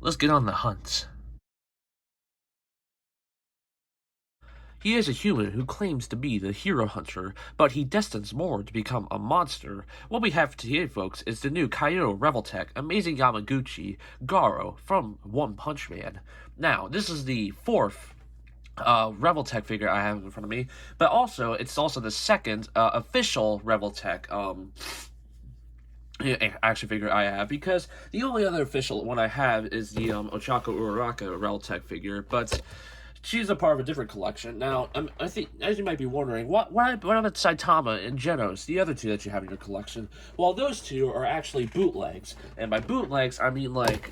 Let's get on the hunt. He is a human who claims to be the hero hunter, but he destines more to become a monster. What we have today, folks, is the new Kyoto Revoltech Amazing Yamaguchi Garou from One Punch Man. Now, this is the fourth Revoltech figure I have in front of me, but it's also the second official Revoltech action figure I have, because the only other official one I have is the Ochako Uraraka Revoltech figure, but she's a part of a different collection. Now, I think, as you might be wondering, what about Saitama and Genos, the other two that you have in your collection? Well, those two are actually bootlegs, and by bootlegs, I mean like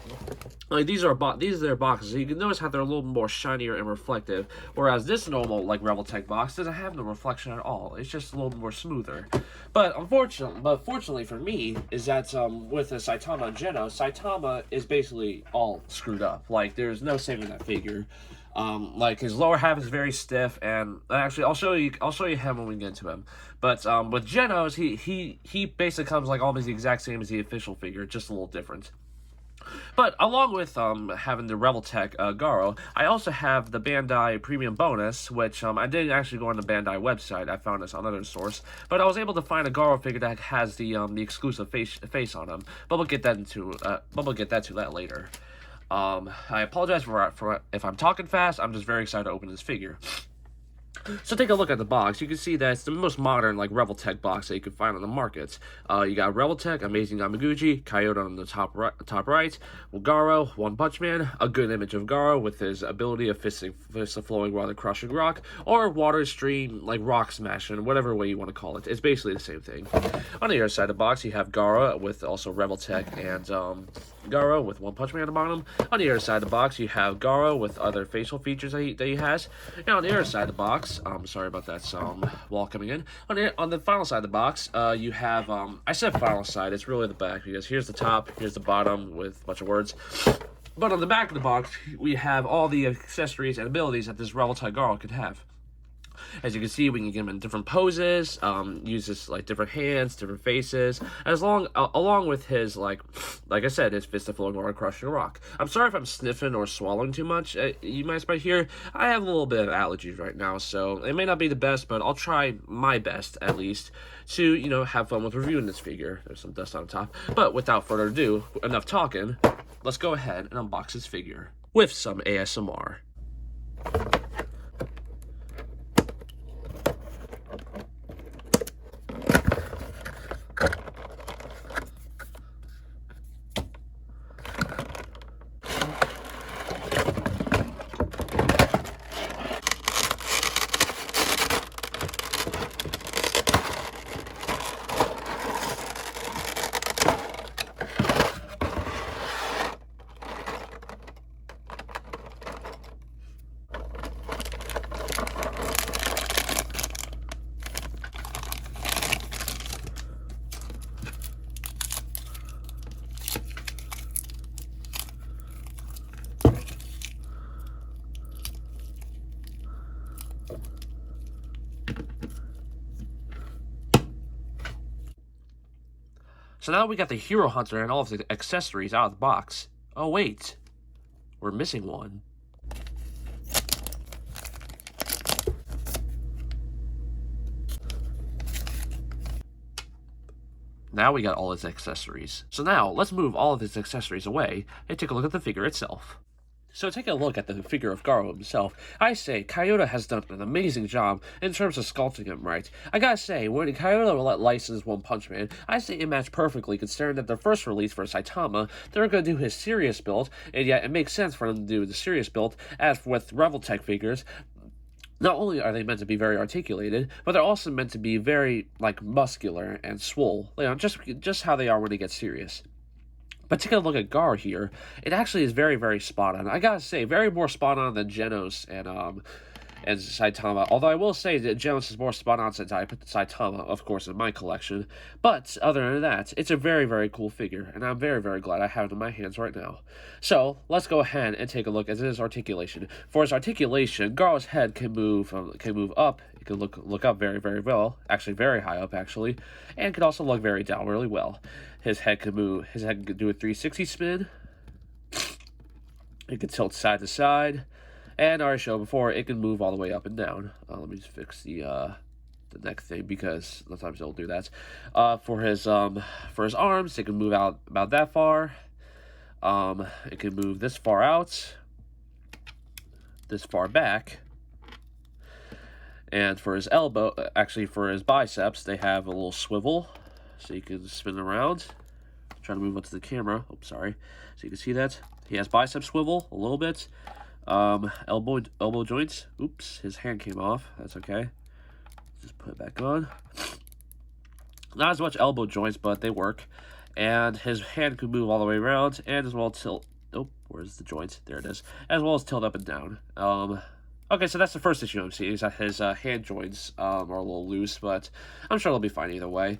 these are their boxes. So you can notice how they're a little more shinier and reflective, whereas this normal like Revoltech box doesn't have no reflection at all. It's just a little more smoother. But fortunately for me, is that with the Saitama and Genos, Saitama is basically all screwed up. Like, there's no saving that figure. Like, his lower half is very stiff, and actually I'll show you him when we get into him. But with Genos, he basically comes like almost the exact same as the official figure, just a little different. But along with having the Revoltech Garou, I also have the Bandai Premium Bonus, which I didn't actually go on the Bandai website. I found this on another source, but I was able to find a Garou figure that has the exclusive face on him. But we'll get to that later. I apologize for if I'm talking fast. I'm just very excited to open this figure. So take a look at the box. You can see that it's the most modern like Revoltech box that you can find on the market. You got Revoltech Amazing Yamaguchi, Kyoto on the top right, Garou, One Punch Man, a good image of Garou with his ability of fist of flowing water crushing rock, or water stream like rock smashing, whatever way you want to call it. It's basically the same thing. On the other side of the box, you have Garou with also Revoltech and Garou with One Punch Man at the bottom. On the other side of the box, you have Garou with other facial features that he has. And on the other side of the box, sorry about that wall coming in. On the final side of the box, you have, I said final side, it's really the back, because here's the top, here's the bottom with a bunch of words. But on the back of the box, we have all the accessories and abilities that this Revoltech Garou could have. As you can see, we can get him in different poses, use this like different hands, different faces, along with his like I said, his fist of flowing water crushing a rock. I'm sorry if I'm sniffing or swallowing too much. You might hear I have a little bit of allergies right now, so it may not be the best, but I'll try my best at least to have fun with reviewing this figure. There's some dust on top, but without further ado, enough talking. Let's go ahead and unbox this figure with some ASMR. So now we got the Hero Hunter and all of the accessories out of the box. Oh wait, we're missing one. Now we got all his accessories. So now, let's move all of his accessories away and take a look at the figure itself. So taking a look at the figure of Garou himself, I say Kyoto has done an amazing job in terms of sculpting him right. I gotta say, when Kyoto licensed One Punch Man, I say it matched perfectly, considering that their first release for Saitama, they were going to do his serious build, and yet it makes sense for them to do the serious build, as with Revoltech figures. Not only are they meant to be very articulated, but they're also meant to be very, like, muscular and swole. Just how they are when they get serious. But taking a look at Garou here, it actually is very, very spot on. I gotta say, very more spot on than Genos and Saitama. Although I will say that Genos is more spot on than Saitama, of course, in my collection. But other than that, it's a very, very cool figure, and I'm very, very glad I have it in my hands right now. So let's go ahead and take a look at his articulation. For his articulation, Garou's head can move up. It can look up very, very well, actually very high up, actually, and can also look very down really well. His head can do a 360 spin. It can tilt side to side. And I already showed before, it can move all the way up and down. Let me just fix the neck thing because sometimes it'll do that. For his arms, it can move out about that far. It can move this far out, this far back. And for his elbow, actually for his biceps, they have a little swivel, so you can spin around. Try to move up to the camera. Oh, sorry. So you can see that he has bicep swivel a little bit. Elbow joints. Oops, his hand came off. That's okay. Just put it back on. Not as much elbow joints, but they work. And his hand can move all the way around, and as well tilt. Oh, where's the joint? There it is. As well as tilt up and down. Okay, so that's the first issue I'm seeing, is that his hand joints are a little loose, but I'm sure they'll be fine either way.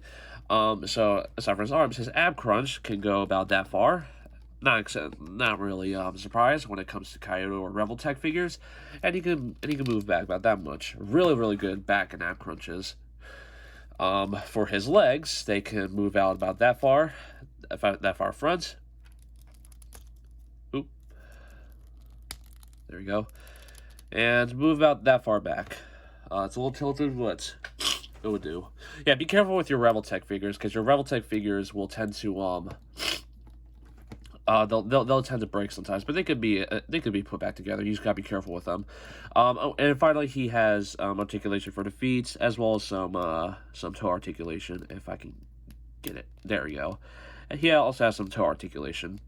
So, aside from his arms, his ab crunch can go about that far. Not really surprised when it comes to Kyoto or Revoltech figures, and he can move back about that much. Really, really good back and ab crunches. For his legs, they can move out about that far front. Oop. There we go. And move out that far back. It's a little tilted, but it would do. Yeah, be careful with your Revoltech figures, because your Revoltech figures will tend to they'll tend to break sometimes, but they could be put back together. You just gotta be careful with them. Oh, and finally, he has articulation for the feet, as well as some toe articulation. If I can get it, there we go. And he also has some toe articulation.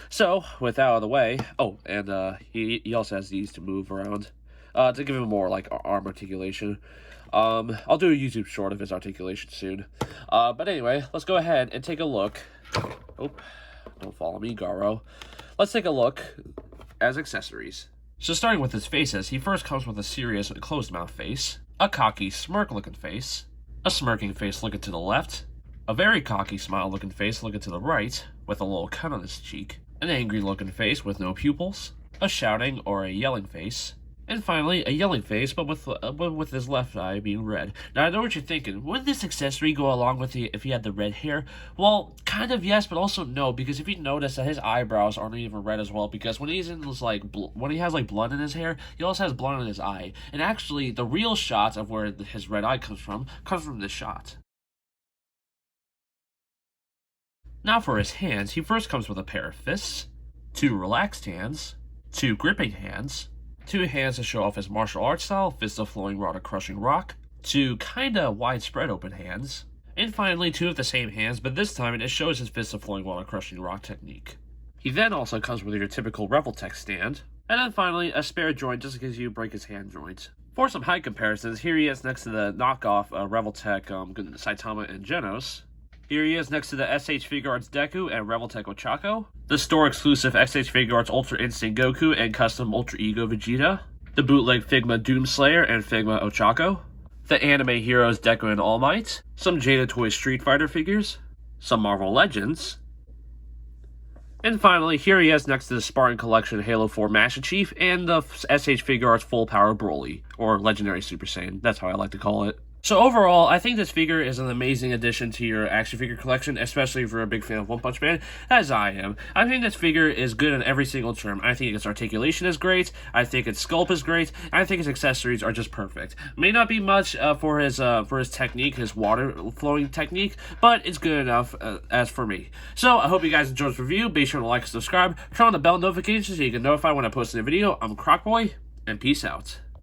So, with that out of the way, oh, and he also has these to move around, to give him more, like, arm articulation. I'll do a YouTube short of his articulation soon. But anyway, let's go ahead and take a look. Oh, don't follow me, Garou. Let's take a look as accessories. So starting with his faces, he first comes with a serious closed-mouth face, a cocky, smirk-looking face, a smirking face looking to the left, a very cocky smile-looking face looking to the right, with a little cut on his cheek, an angry-looking face with no pupils, a shouting or a yelling face, and finally, a yelling face, but with his left eye being red. Now, I know what you're thinking. Would this accessory go along with if he had the red hair? Well, kind of yes, but also no, because if you notice that his eyebrows aren't even red as well, because when he's in this, when he has, blood in his hair, he also has blood in his eye. And actually, the real shot of where his red eye comes from this shot. Now for his hands, he first comes with a pair of fists, 2 relaxed hands, 2 gripping hands, 2 hands to show off his martial arts style, Fist of Flowing Rod of Crushing Rock, 2 kinda widespread open hands, and finally 2 of the same hands, but this time it shows his Fist of Flowing Rod of Crushing Rock technique. He then also comes with your typical Revoltech stand, and then finally a spare joint just in case you break his hand joint. For some height comparisons, here he is next to the knockoff Revoltech Saitama and Genos. Here he is next to the SH Figuarts Deku and Revoltech Ochako, the store-exclusive SH Figuarts Ultra Instinct Goku and custom Ultra Ego Vegeta, the bootleg Figma Doomslayer and Figma Ochako, the anime heroes Deku and All Might, some Jada Toy Street Fighter figures, some Marvel Legends, and finally, here he is next to the Spartan Collection Halo 4 Master Chief and the SH Figuarts Full Power Broly, or Legendary Super Saiyan, that's how I like to call it. So overall, I think this figure is an amazing addition to your action figure collection, especially if you're a big fan of One Punch Man, as I am. I think this figure is good in every single term. I think its articulation is great, I think its sculpt is great, and I think its accessories are just perfect. May not be much for his technique, his water flowing technique, but it's good enough as for me. So I hope you guys enjoyed this review. Be sure to like and subscribe, turn on the bell notifications so you can notify when I post a new video. I'm Crocboy, and peace out.